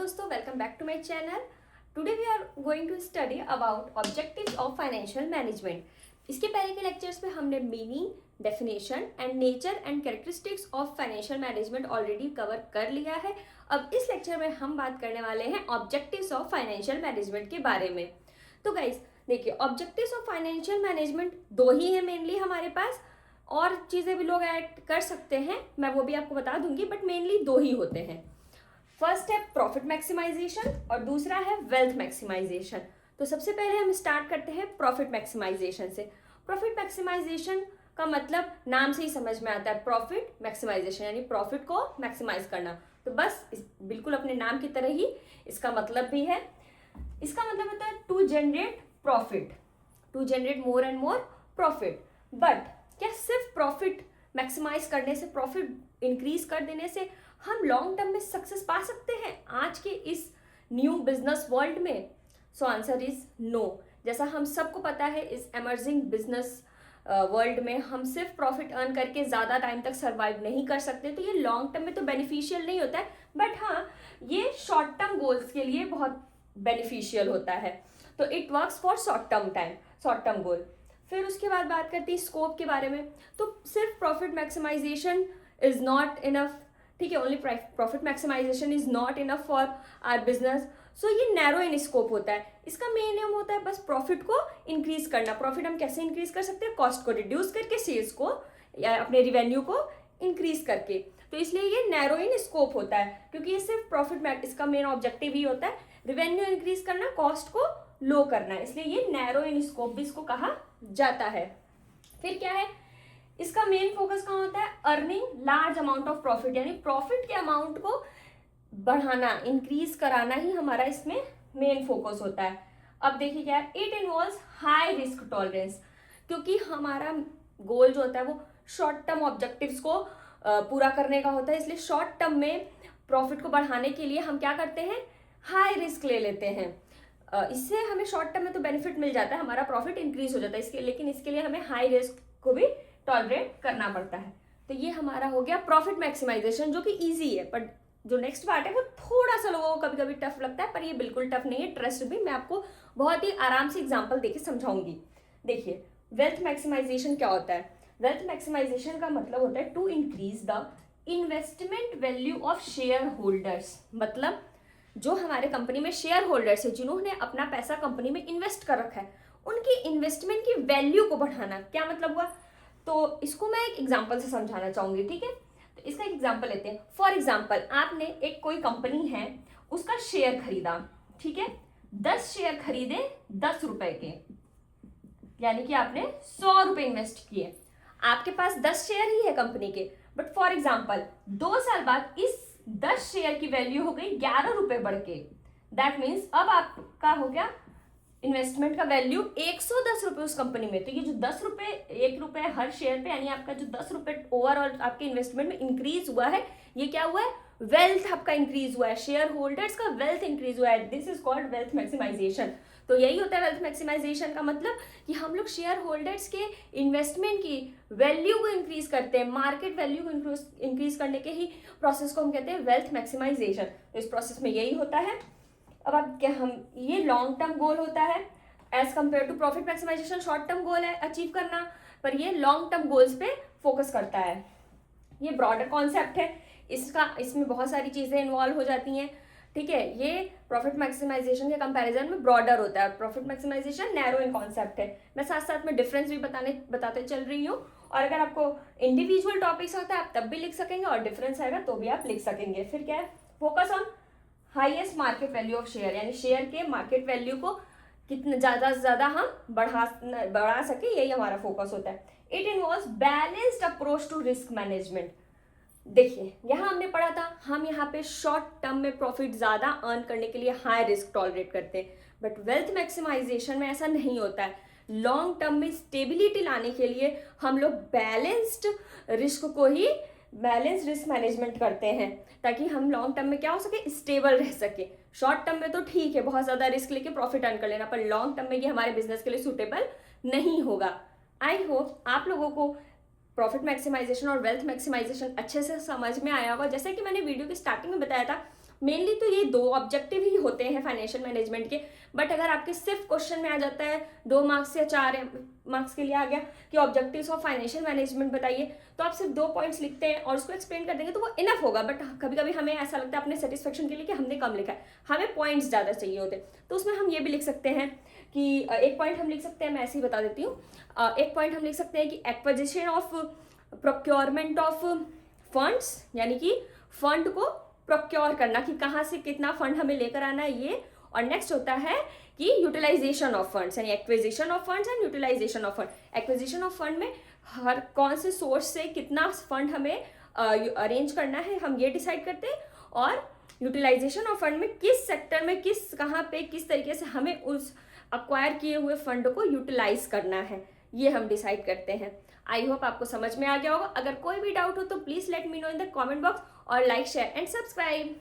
दोस्तों, welcome back to my channel. Today we are going to study about objectives of financial management. इसके पहले के lectures में हमने meaning, definition and nature and characteristics of financial management already cover कर लिया है। अब इस लेक्चर में हम बात करने वाले हैं ऑब्जेक्टिव्स ऑफ फाइनेंशियल मैनेजमेंट के बारे में। तो गाइस देखिए, ऑब्जेक्टिव्स ऑफ फाइनेंशियल मैनेजमेंट दो ही है मेनली हमारे पास, और चीज़ें भी लोग ऐड कर सकते हैं, मैं वो भी आपको बता दूंगी, बट मेनली दो ही होते हैं। फर्स्ट है प्रॉफिट मैक्सिमाइजेशन और दूसरा है वेल्थ मैक्सिमाइजेशन। तो सबसे पहले हम स्टार्ट करते हैं प्रॉफिट मैक्सिमाइजेशन से। प्रॉफिट मैक्सिमाइजेशन का मतलब नाम से ही समझ में आता है, प्रॉफिट मैक्सिमाइजेशन यानी प्रॉफिट को मैक्सिमाइज करना। तो बस बिल्कुल अपने नाम की तरह ही इसका मतलब भी है। इसका मतलब होता है to generate profit, to generate more and more profit. But क्या सिर्फ प्रॉफिट मैक्सिमाइज करने से, प्रॉफिट इंक्रीज कर देने से हम लॉन्ग टर्म में सक्सेस पा सकते हैं आज के इस न्यू बिजनेस वर्ल्ड में? So answer is no. जैसा हम सबको पता है, इस एमर्जिंग बिजनेस वर्ल्ड में हम सिर्फ प्रॉफिट अर्न करके ज़्यादा टाइम तक सर्वाइव नहीं कर सकते। तो ये लॉन्ग टर्म में तो बेनिफिशियल नहीं होता है, बट हाँ ये शॉर्ट टर्म गोल्स के लिए बहुत बेनिफिशियल होता है। तो it works for short term गोल। फिर उसके बाद बात करते हैं स्कोप के बारे में। तो सिर्फ profit maximization is not enough, ठीक है, only profit maximization is not enough for our business. So ये नैरो इन स्कोप होता है। इसका मेन एम होता है बस प्रॉफिट को इंक्रीज करना। प्रॉफिट हम कैसे इंक्रीज कर सकते हैं? कॉस्ट को रिड्यूस करके, सेल्स को या अपने रिवेन्यू को इंक्रीज करके। तो इसलिए ये नैरो इन स्कोप होता है, क्योंकि ये सिर्फ प्रॉफिट, इसका मेन ऑब्जेक्टिव ही होता है रिवेन्यू इंक्रीज करना, कॉस्ट को लो करना, इसलिए ये नैरो इन स्कोप भी इसको कहा जाता है। फिर क्या है, इसका मेन फोकस कहाँ होता है? Earning large amount of profit, यानी प्रॉफिट के अमाउंट को बढ़ाना, इंक्रीज कराना ही हमारा इसमें मेन फोकस होता है। अब देखिए क्या है, it involves high risk tolerance, क्योंकि हमारा गोल जो होता है वो शॉर्ट टर्म ऑब्जेक्टिव्स को पूरा करने का होता है। इसलिए शॉर्ट टर्म में प्रॉफिट को बढ़ाने के लिए हम क्या करते हैं? हाई रिस्क ले लेते हैं। इससे हमें शॉर्ट टर्म में तो बेनिफिट मिल जाता है, हमारा प्रॉफिट इंक्रीज हो जाता है इसके, लेकिन इसके लिए हमें हाई रिस्क को भी टॉलरेट करना पड़ता है। तो ये हमारा हो गया प्रॉफिट मैक्सिमाइजेशन, जो कि इजी है। बट जो नेक्स्ट पार्ट है वो थोड़ा सा लोगों को कभी कभी टफ लगता है, पर ये बिल्कुल टफ नहीं है, ट्रस्ट भी। मैं आपको बहुत ही आराम से एग्जांपल देके समझाऊंगी। देखिए, वेल्थ मैक्सिमाइजेशन क्या होता है? वेल्थ मैक्सिमाइजेशन का मतलब होता है to increase the investment value of shareholders. मतलब जो हमारे कंपनी में शेयर होल्डर्स है, जिन्होंने अपना पैसा कंपनी में इन्वेस्ट कर रखा है, उनकी इन्वेस्टमेंट की वैल्यू को बढ़ाना। क्या मतलब हुआ? तो इसको मैं एक एग्जांपल से समझाना चाहूंगी, ठीक है? तो इसका एक एग्जांपल लेते हैं। फॉर एग्जांपल, आपने एक कोई कंपनी है, उसका शेयर खरीदा, ठीक है? 10 शेयर खरीदे 10 रुपए के, यानी कि आपने 100 रुपए इन्वेस्ट किए। आपके पास 10 शेयर ही है कंपनी के, बट फॉर एग्जाम्पल 2 साल बाद इस 10 शेयर की वैल्यू हो गई 11 रुपए बढ़ के। दैट मीन्स अब आपका हो गया इन्वेस्टमेंट का वैल्यू 110 रुपए उस कंपनी में। तो ये जो 10 रुपए, 1 रुपए हर शेयर पे, यानी आपका जो 10 रुपए ओवरऑल आपके इन्वेस्टमेंट में इंक्रीज हुआ है, ये क्या हुआ है? वेल्थ आपका इंक्रीज हुआ है, शेयर होल्डर्स का वेल्थ इंक्रीज हुआ है। This is called wealth maximisation. तो यही होता है वेल्थ मैक्सिमाइजेशन का मतलब, कि हम लोग शेयर होल्डर्स के इन्वेस्टमेंट की वैल्यू को इंक्रीज करते हैं, मार्केट वैल्यू को इंक्रीज करने के ही प्रोसेस को हम कहते हैं वेल्थ मैक्सिमाइजेशन। तो इस प्रोसेस में यही होता है। अब आप क्या, हम ये लॉन्ग टर्म गोल होता है as compare to profit maximisation short term goal है अचीव करना, पर ये लॉन्ग टर्म गोल्स पे फोकस करता है। ये ब्रॉडर कॉन्सेप्ट है, इसमें बहुत सारी चीजें इन्वॉल्व हो जाती हैं, ठीक है? ये प्रॉफिट मैक्सिमाइजेशन के कंपैरिजन में ब्रॉडर होता है, प्रॉफिट मैक्सिमाइजेशन नैरो इन कॉन्सेप्ट है। मैं साथ साथ में डिफरेंस भी बताते चल रही हूँ, और अगर आपको इंडिविजुअल टॉपिक्स होता है आप तब भी लिख सकेंगे, और डिफरेंस आएगा तो भी आप लिख सकेंगे। फिर क्या है, focus on highest market value of share, यानी शेयर के मार्केट वैल्यू को कितना ज़्यादा से ज़्यादा हम बढ़ा सके, यही हमारा फोकस होता है। It involves balanced approach to risk management. देखिए, यहाँ हमने पढ़ा था, हम यहाँ पे शॉर्ट टर्म में प्रॉफिट ज़्यादा अर्न करने के लिए हाई रिस्क टॉलरेट करते हैं, बट वेल्थ मैक्सिमाइजेशन में ऐसा नहीं होता है। लॉन्ग टर्म में स्टेबिलिटी लाने के लिए हम लोग बैलेंस्ड रिस्क मैनेजमेंट करते हैं, ताकि हम लॉन्ग टर्म में क्या हो सके? स्टेबल रह सके। शॉर्ट टर्म में तो ठीक है, बहुत ज़्यादा रिस्क लेके प्रॉफिट अर्न कर लेना, पर लॉन्ग टर्म में ये हमारे बिजनेस के लिए सूटेबल नहीं होगा। आई होप आप लोगों को प्रॉफिट मैक्सिमाइजेशन और वेल्थ मैक्सिमाइजेशन अच्छे से समझ में आया होगा। जैसे कि मैंने वीडियो की स्टार्टिंग में बताया था, मेनली तो ये 2 ऑब्जेक्टिव ही होते हैं फाइनेंशियल मैनेजमेंट के, बट अगर आपके सिर्फ क्वेश्चन में आ जाता है 2 मार्क्स या 4 मार्क्स के लिए आ गया कि ऑब्जेक्टिव्स ऑफ फाइनेंशियल मैनेजमेंट बताइए, तो आप सिर्फ 2 पॉइंट्स लिखते हैं और उसको एक्सप्लेन कर देंगे तो वो इनफ होगा। बट कभी कभी हमें ऐसा लगता है अपने सेटिस्फेक्शन के लिए कि हमने कम लिखा है, हमें पॉइंट्स ज़्यादा चाहिए होते, तो उसमें हम ये भी लिख सकते हैं कि एक पॉइंट हम लिख सकते हैं, मैं ऐसे ही बता देती हूँ। एक पॉइंट हम लिख सकते हैं कि acquisition of procurement of funds, यानी कि फंड को प्रोक्योर करना कि कहाँ से कितना फंड हमें लेकर आना है ये। और नेक्स्ट होता है कि यूटिलाइजेशन ऑफ फंड्स, यानी acquisition of funds and utilisation of fund. Acquisition of fund में हर कौन से सोर्स से कितना फंड हमें अरेंज करना है हम ये डिसाइड करते हैं, और यूटिलाइजेशन ऑफ फंड में किस सेक्टर में कहाँ पे किस तरीके से हमें उस अक्वायर किए हुए फंड को यूटिलाइज करना है ये हम डिसाइड करते हैं। आई होप आपको समझ में आ गया होगा। अगर कोई भी डाउट हो तो please let me know in the comment box, और लाइक शेयर एंड सब्सक्राइब।